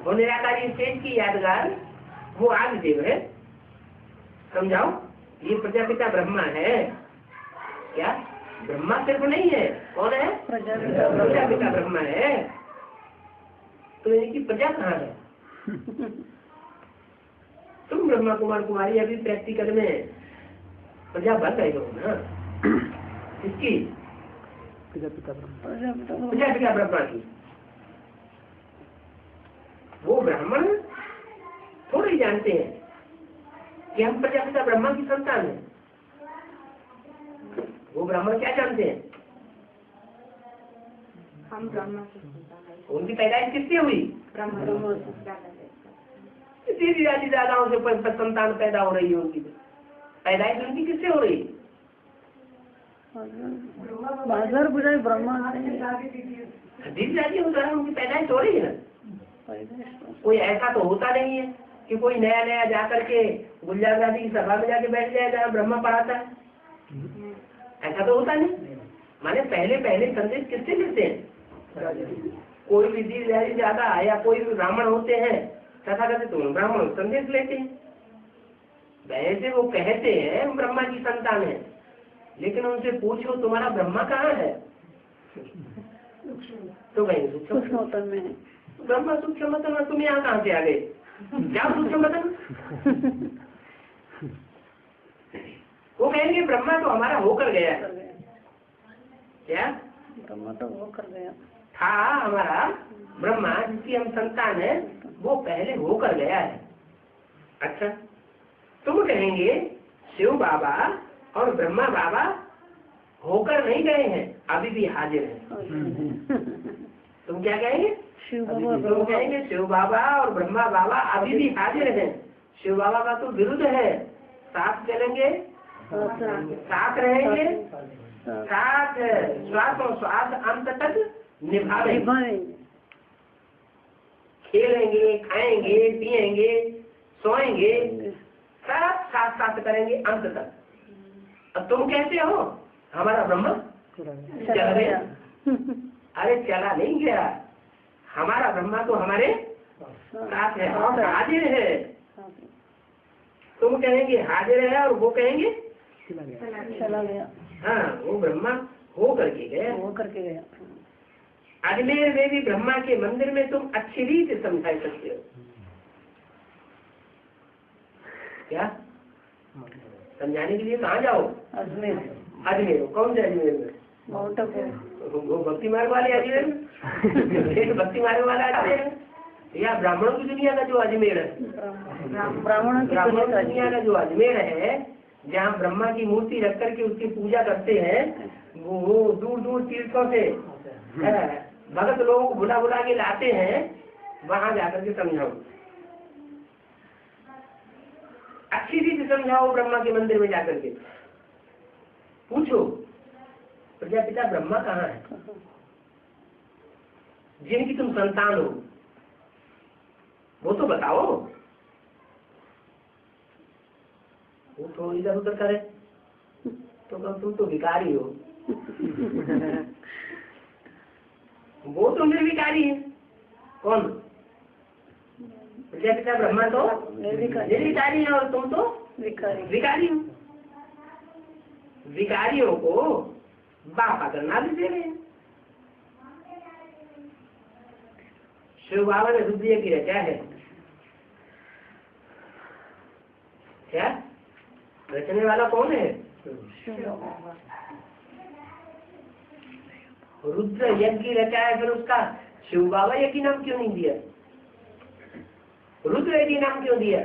वो निराकारी स्टेज की यादगार, वो आदिदेव है। समझाओ, ये प्रजापिता ब्रह्मा है। क्या? ब्रह्मा सिर्फ नहीं है। कौन है? प्रजापिता ब्रह्मा है। तो इनकी प्रजा कहाँ है? तुम ब्रह्मा कुमार कुमारी अभी प्रैक्टिकल में प्रजा बन रहे हो ना। किसकी? प्रजापिता ब्रह्मा। प्रजापिता ब्रह्मा की। वो ब्राह्मण थोड़े ही जानते हैं कि हम प्रजापिता ब्रह्मा की संतान है। वो ब्राह्मण क्या जानते हैं? हम ब्रह्मा की संतान हैं। उनकी पैदाइश किससे हुई? ब्रह्मा सीधी जाति दादाओं से संतान पैदा हो रही है। उनकी पैदाइश उनकी किससे हो रही? बाजार बुझाई ब्रह्मा सीधी जाति उनकी पैदाइश हो रही है ना। कोई ऐसा तो होता नहीं है कि कोई नया नया जाकर के गुलजार दादी की सभा में जाके बैठ जाए जहाँ ब्रह्मा पढ़ाता है। ऐसा तो होता नहीं। माने पहले पहले संदेश किससे मिलते हैं? कोई भी दीर्घ ज्यादा या कोई भी ब्राह्मण होते हैं तथा कहते तुम ब्राह्मण संदेश लेते हैं। वैसे वो कहते हैं हम ब्रह्मा की संतान है, लेकिन उनसे पूछो तुम्हारा ब्रह्मा कहाँ है तो कहीं सूक्ष्म में है। ब्रह्मा सूक्ष्म मतलब तुम यहाँ कहाँ से आ गए? क्या सूक्ष्म मतलब? वो कहेंगे ब्रह्मा तो हमारा होकर गया। क्या? ब्रह्मा तो होकर गया था हमारा ब्रह्मा जिसकी हम संतान है, वो पहले होकर गया है। अच्छा, तुम कहेंगे शिव बाबा और ब्रह्मा बाबा होकर नहीं गए हैं, अभी भी हाजिर है। तुम क्या कहेंगे? शिव बाबा तुम कहेंगे शिव बाबा और ब्रह्मा बाबा अभी भी हाजिर हैं। शिव बाबा का तो विरुद्ध है, साथ चलेंगे, साथ रहेंगे, साथ श्वास अंत तक निभाएंगे, खेलेंगे, खाएंगे, पिएंगे, सोएंगे, सब साथ साथ करेंगे अंत तक। अब तुम कैसे हो? हमारा ब्रह्मा चला गया। अरे चला नहीं गया, हमारा ब्रह्मा तो हमारे साथ है और हाजिर है। तुम कहेंगे हाजिर है और वो कहेंगे चला गया। हाँ, वो ब्रह्मा हो करके गया। अजमेर में भी ब्रह्मा के मंदिर में तुम अच्छी रीत समझा सकते हो। क्या समझाने के लिए कहाँ जाओ? अजमेर कौन से अजमेर में? माउंट आबू। वो भक्ति मार्ग वाले अजमेर में? भक्ति मार्ग वाला अजमेर या ब्राह्मणों की दुनिया का जो अजमेर है? ब्राह्मणों की दुनिया का जो अजमेर है, जहाँ ब्रह्मा की मूर्ति रख करके उसकी पूजा करते हैं, वो दूर दूर तीर्थों से भगत लोग बुला बुला के लाते हैं, वहां जाकर के समझाओ, अच्छी रीति समझाओ। ब्रह्मा के मंदिर में जाकर के पूछो प्रजापिता ब्रह्मा कहाँ है, जिनकी तुम संतान हो, वो तो बताओ। वो तो इधर उधर करे तो तुम तो भिखारी हो। वो तो निर्विकारी है। कौन? प्रजापिता ब्रह्मा तो निर्विकारी है और तुम तो विकारी हो। विकारियों को बापा करना भी दे रहे हैं। शिव बाबा ने रुद्र की रचा है। क्या रचने वाला कौन है? रुद्र यज्ञ रचा है, फिर उसका शिव बाबा यज्ञ नाम क्यों नहीं दिया? रुद्र यज्ञ नाम क्यों दिया?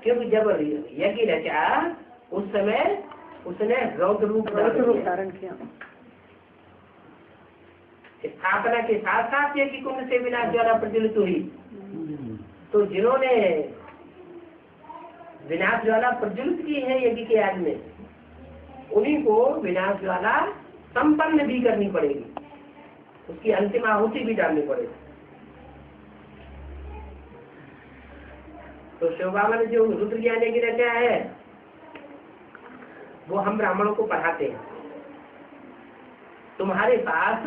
क्योंकि जब यज्ञ रचा उस समय उसने रौद्र रूप धारण किया। स्थापना के साथ साथ यज्ञ कुंड से विनाश ज्वाला प्रज्वलित हुई, तो जिन्होंने विनाश ज्वाला प्रज्वलित की है यज्ञ के आग में, उन्हीं को विनाश ज्वाला संपन्न भी करनी पड़ेगी, उसकी अंतिम आहुति भी डालनी पड़ेगी। तो शिव बाबा ने जो रुद्र ज्ञान यज्ञ रचा है, वो हम ब्राह्मणों को पढ़ाते हैं। तुम्हारे पास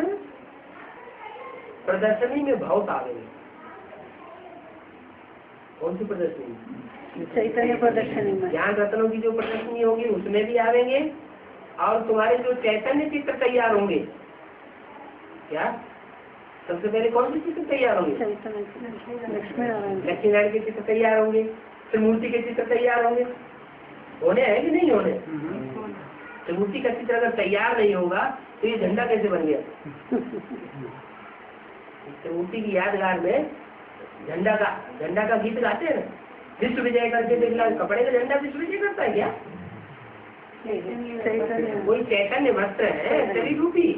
प्रदर्शनी में बहुत आवेंगे। कौन सी प्रदर्शनी? चैतन्य प्रदर्शनी में। ज्ञान रत्नों की जो प्रदर्शनी होगी उसमें भी आवेंगे, और तुम्हारे जो चैतन्य चित्र तैयार होंगे, क्या सबसे पहले कौन से चित्र तैयार होंगे? लक्ष्मी नारायण लक्ष्मी नारायण के चित्र तैयार होंगे, फिर मूर्ति के चित्र तैयार होंगे। होने हैं कि नहीं होने? तो मूर्ति का चित्र अगर तैयार नहीं होगा तो ये झंडा कैसे बन गया? तो मूर्ति की यादगार में झंडा का गीत गाते हैं, विश्व विजय करके देखना। कपड़े का झंडा विश्व विजय करता है क्या? कोई चैतन्य वस्त्र है शरीर रूपी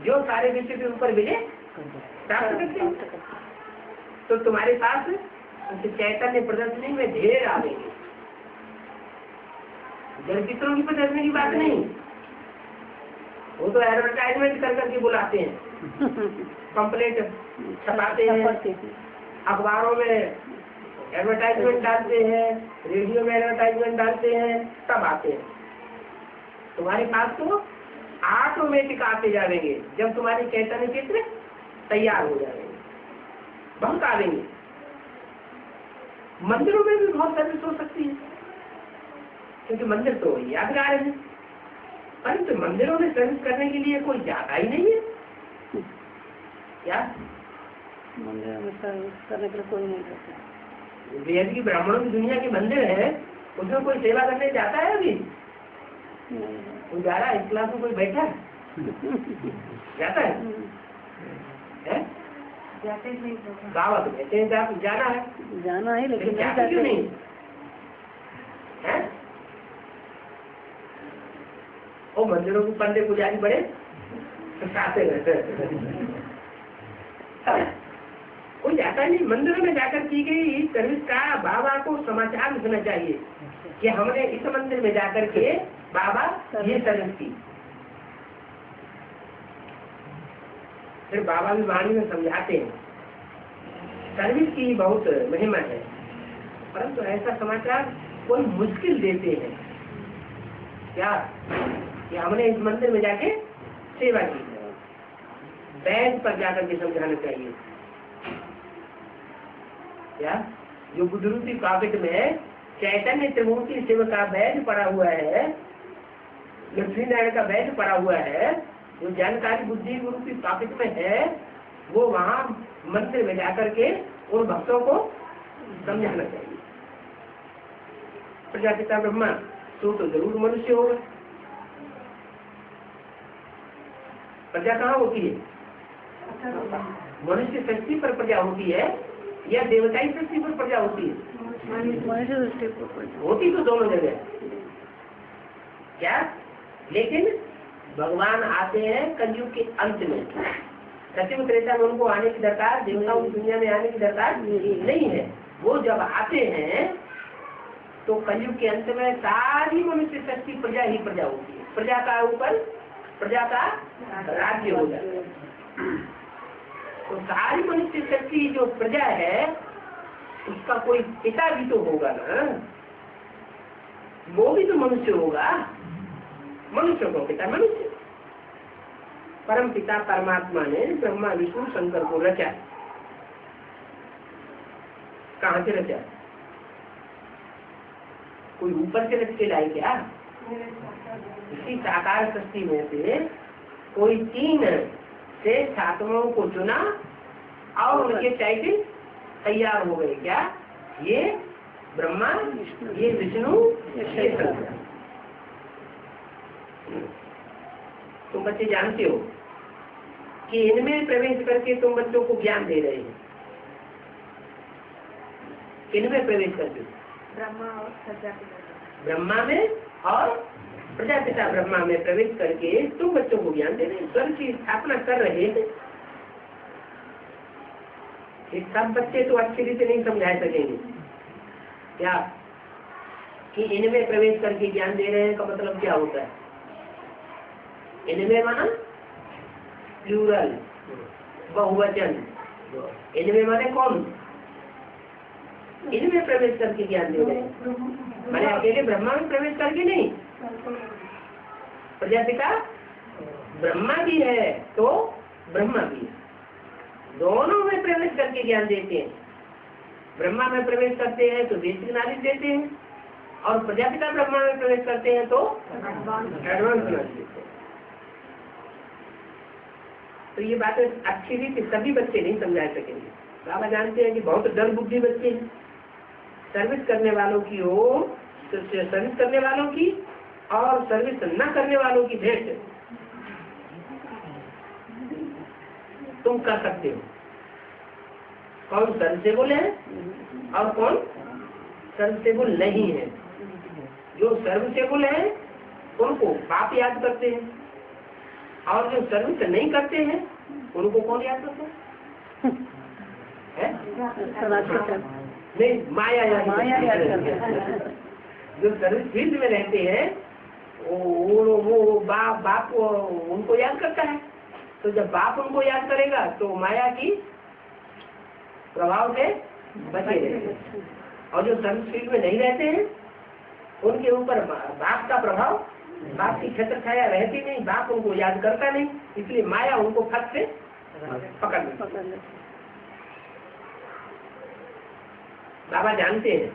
जो सारे विश्व के ऊपर विजय प्राप्त करते हैं। तो तुम्हारे पास चैतन्य प्रदर्शनी में ढेर आवेंगे। जलचित्रों की प्रदर्शनी की बात नहीं, वो तो एडवर्टाइजमेंट कर करके बुलाते हैं, पंपलेट छपाते हैं, अखबारों में एडवर्टाइजमेंट डालते हैं, रेडियो में एडवर्टाइजमेंट डालते हैं, तब आते हैं। तुम्हारे पास तो ऑटोमेटिक आते जाएंगे जब तुम्हारे चैतन्य चित्र तैयार हो जाएंगे, बहुत आवेंगे। मंदिरों में भी बहुत सर्विस हो सकती है क्योंकि मंदिर तो यादगार है, परंतु मंदिरों में सर्विस करने के लिए कोई जाता ही नहीं है। क्या मंदिर में सर्विस करने के लिए कोई नहीं करता? वेद की ब्राह्मणों की दुनिया के मंदिर है, उसमें कोई सेवा करने जाता है? अभी कोई जा रहा है? इस क्लास में कोई बैठा है? जाता है? गाँव तो कहते हैं जाना है लेकिन जाते क्यों नहीं है? वो मंदिरों के पंडे पुजारी बड़े खाते रहते कोई जाता नहीं। मंदिरों में जाकर की गई सर्विस का बाबा को समाचार लिखना चाहिए कि हमने इस मंदिर में जाकर के बाबा ये सर्विस की। फिर बाबा भी वाणी में समझाते हैं सर्विस की बहुत महिमा है, परंतु ऐसा समाचार कोई मुश्किल देते हैं क्या कि हमने इस मंदिर में जाके सेवा की। बैठ पर जाकर के समझाना चाहिए क्या? जो बुद्धरूपी पॉकेट में चैतन्य त्रिमूर्ति शिव का बैज पड़ा हुआ है, लक्ष्मी नारायण का बैज पड़ा हुआ है, जो जानकारी बुद्धि रूपी पॉकेट में है, वो वहाँ मंदिर में जाकर के उन भक्तों को समझाना चाहिए। प्रजापिता ब्रह्मा तो जरूर मनुष्य होगा। प्रजा कहाँ होती है? मनुष्य सृष्टि पर प्रजा होती है या देवताई सृष्टि पर प्रजा होती है? होती तो दोनों जगह क्या, लेकिन भगवान आते हैं कलयुग के अंत में। सत्युग त्रेता में उनको आने की दरकार, देवताओं की दुनिया में आने की दरकार नहीं है। वो जब आते हैं तो कलयुग के अंत में सारी मनुष्य सृष्टि प्रजा ही प्रजा होती है। प्रजा का ऊपर प्रजा का राज्य हो जाता है। तो सारी मनुष्य शक्ति जो प्रजा है उसका कोई पिता भी तो होगा ना, वो भी तो मनुष्य होगा। मनुष्य को पिता मनुष्य। परम पिता परमात्मा ने ब्रह्मा विष्णु शंकर को रचा। कहाँ से रचा? कोई ऊपर से रच के लाए क्या? इसी साकार सृष्टि में से कोई 3 श्रेष्ठ आत्माओं को चुना और उनके टाइटल तैयार हो गए। क्या? ये ब्रह्मा, ये विष्णु, ये शंकर। तुम बच्चे जानते हो कि इनमें प्रवेश करके तुम बच्चों को ज्ञान दे रहे हैं। इनमें प्रवेश करके ब्रह्मा में और प्रजापिता ब्रह्मा में प्रवेश करके तुम बच्चों को ज्ञान दे रहे हैं, स्वर्ग की स्थापना कर रहे थे। सब बच्चे तो अच्छी रीति नहीं समझा सकेंगे क्या कि इनमें प्रवेश करके ज्ञान दे रहे हैं का मतलब क्या होता है? इनमें माना प्लूरल, बहुवचन। इनमें माने कौन? इनमें प्रवेश करके ज्ञान दे रहे हैं, माने अकेले ब्रह्मा में प्रवेश करके नहीं। प्रजापिता ब्रह्मा भी है तो ब्रह्मा भी है, दोनों में प्रवेश करके ज्ञान देते हैं। ब्रह्मा में प्रवेश करते हैं तो बेसिक नॉलेज देते हैं, और प्रजापिता ब्रह्मा में प्रवेश करते हैं तो एडवांस नॉलेज देते हैं। तो ये बातें अच्छी रीति सभी बच्चे नहीं समझा सकेंगे। बाबा जानते हैं कि बहुत डर बुद्धि बच्चे हैं। सर्विस करने वालों की हो, सर्विस करने वालों की और सर्विस न करने वालों की भेंट तुम कर सकते हो। कौन सर्विसेबल है और कौन सर्विसेबल नहीं है। जो सर्विसेबल है उनको बाप याद करते हैं और जो सर्विस नहीं करते हैं उनको कौन याद करते हैं? नहीं, माया याद करते हैं। जो सर्विस फील्ड में रहते हैं वो बाप उनको याद करता है। तो जब बाप उनको याद करेगा तो माया की प्रभाव से बचे रहेंगे। और जो सर्विस फील्ड में नहीं रहते हैं उनके ऊपर बाप का प्रभाव, बाप की छत्र छाया रहती नहीं, बाप उनको याद करता नहीं, इसलिए माया उनको फट से पकड़ लेती। बाबा जानते हैं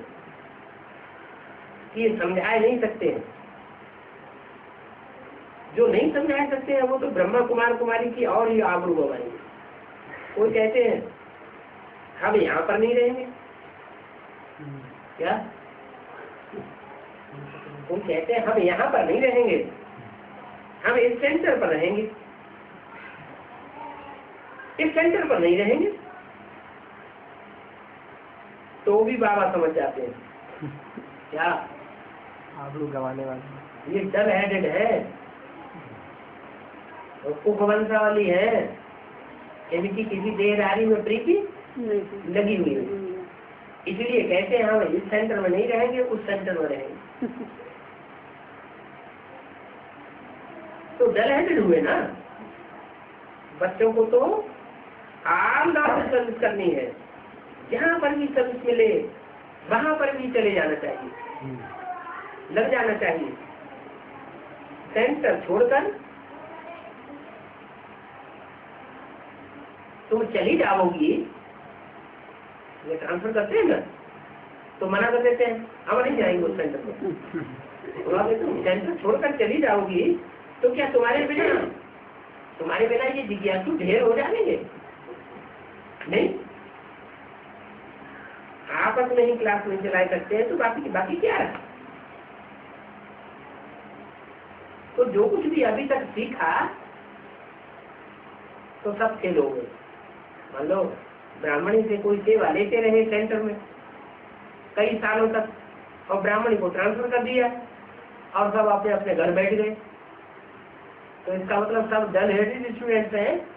कि ये समझाए नहीं सकते हैं। जो नहीं समझा सकते हैं वो तो ब्रह्मा कुमार कुमारी की और ही आबरू गवाएंगे। कोई कहते हैं हम यहाँ पर नहीं रहेंगे, क्या? वो कहते हैं हम यहाँ पर नहीं रहेंगे, हम इस सेंटर पर रहेंगे। इस सेंटर पर नहीं रहेंगे तो भी बाबा समझ जाते हैं क्या आबरू गवाने वाले ये डल हेडेड है, कुकवंशा वाली है, इनकी किसी देहदारी में प्रीति लगी हुई है। इसलिए कहते हैं हम इस सेंटर में नहीं रहेंगे, उस सेंटर में रहेंगे। तो डल हेडेड हुए ना। बच्चों को तो आम नाम से सर्विस करनी है, जहाँ पर भी सर्विस मिले वहां पर भी चले जाना चाहिए, लग जाना चाहिए। सेंटर छोड़कर तुम चली जाओगी, ये ट्रांसफर करते हैं ना तो मना कर देते हैं हम नहीं जाएंगे उस सेंटर में। तुम सेंटर छोड़कर चली जाओगी तो क्या तुम्हारे बिना ये जिज्ञासु ढेर हो जाएंगे? नहीं, आपस में ही क्लास में चला सकते हैं तो बाकी क्या है? तो जो कुछ भी अभी तक सीखा तो सब फेल हो गए। मान लो ब्राह्मणी से कोई सेवा लेते रहे सेंटर में कई सालों तक और ब्राह्मणी को ट्रांसफर कर दिया और सब अपने अपने घर बैठ गए, तो इसका मतलब सब डल हेडेड स्टूडेंट्स हैं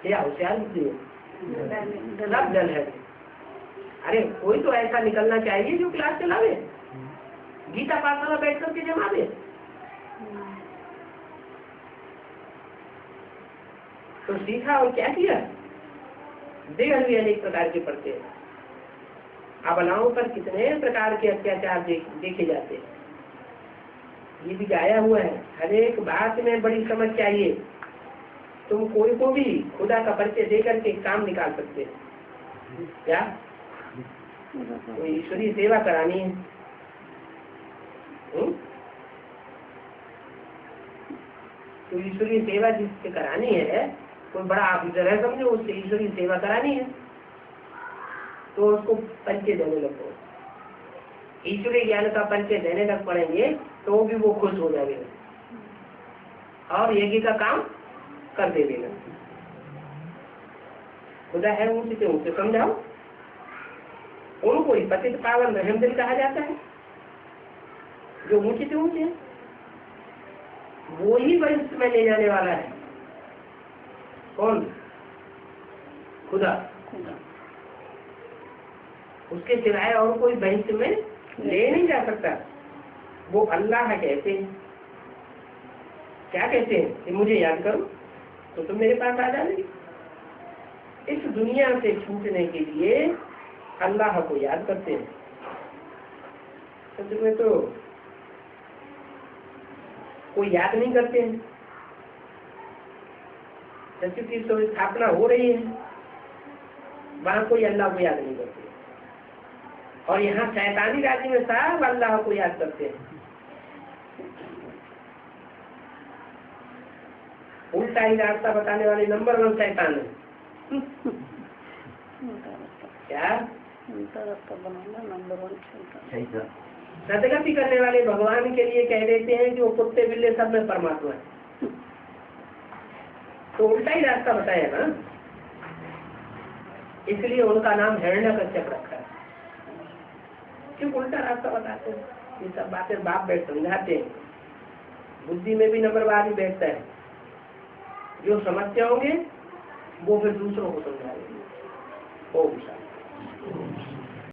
या होशियार बुद्धि है? सब डल हेडेड। अरे कोई तो ऐसा निकलना चाहिए जो क्लास चलावे, गीता पाठशाला बैठ करके जमा दे। तो सीखा और क्या किया? देह भी अनेक प्रकार के पड़ते हैं। अबलाओं पर कितने प्रकार के अत्याचार देखे जाते हैं, ये भी गाया हुआ है। हर एक बात में बड़ी समझ चाहिए। तुम कोई को भी खुदा का परिचय देकर के काम निकाल सकते हैं क्या? तो ईश्वरीय सेवा करानी है। तो ईश्वरीय सेवा जिससे करानी है, कोई बड़ा ऑफिसर है समझो, उससे ईश्वरीय सेवा करानी है तो उसको परिचय देने लगो। ईश्वरीय ज्ञान का परिचय देने लग पड़ेंगे तो भी वो खुश हो जाएगा और यज्ञ का काम कर देगा। खुदा है उनसे समझाओ। उनको ही पतित पावन रहम दिल कहा जाता है। जो ऊंचे से ऊंचे है वो ही भविष्य में ले जाने वाला है। कौन? खुदा। उसके सिवाय और कोई भविष्य में ले नहीं जा सकता। वो अल्लाह कहते हैं। क्या कहते हैं कि मुझे याद करो तो तुम मेरे पास आ जाओगे। इस दुनिया से छूटने के लिए अल्लाह को याद करते हैं। सच में तो कोई याद नहीं करते हैं। सच की तो स्थापना हो रही है, वहां कोई अल्लाह को याद नहीं करते। और यहाँ शैतानी राज्य में सब अल्लाह को याद करते हैं। उल्टा ही रास्ता बताने वाले नंबर 1 शैतान है। क्या उल्टा रास्ता बनाना नंबर 1 चलता है। सदगति करने वाले भगवान के लिए कह देते हैं कि वो कुत्ते बिल्ले सब में परमात्मा है, तो उल्टा ही रास्ता बताया ना, इसलिए उनका नाम हिरण्यकश्यप रखा है। क्यों उल्टा रास्ता बताते हैं? ये सब बातें बाप बैठ समझाते हैं, बुद्धि में भी नंबरवार ही बैठता है। जो समझते होंगे वो फिर दूसरों को समझाएंगे। ओम शांति।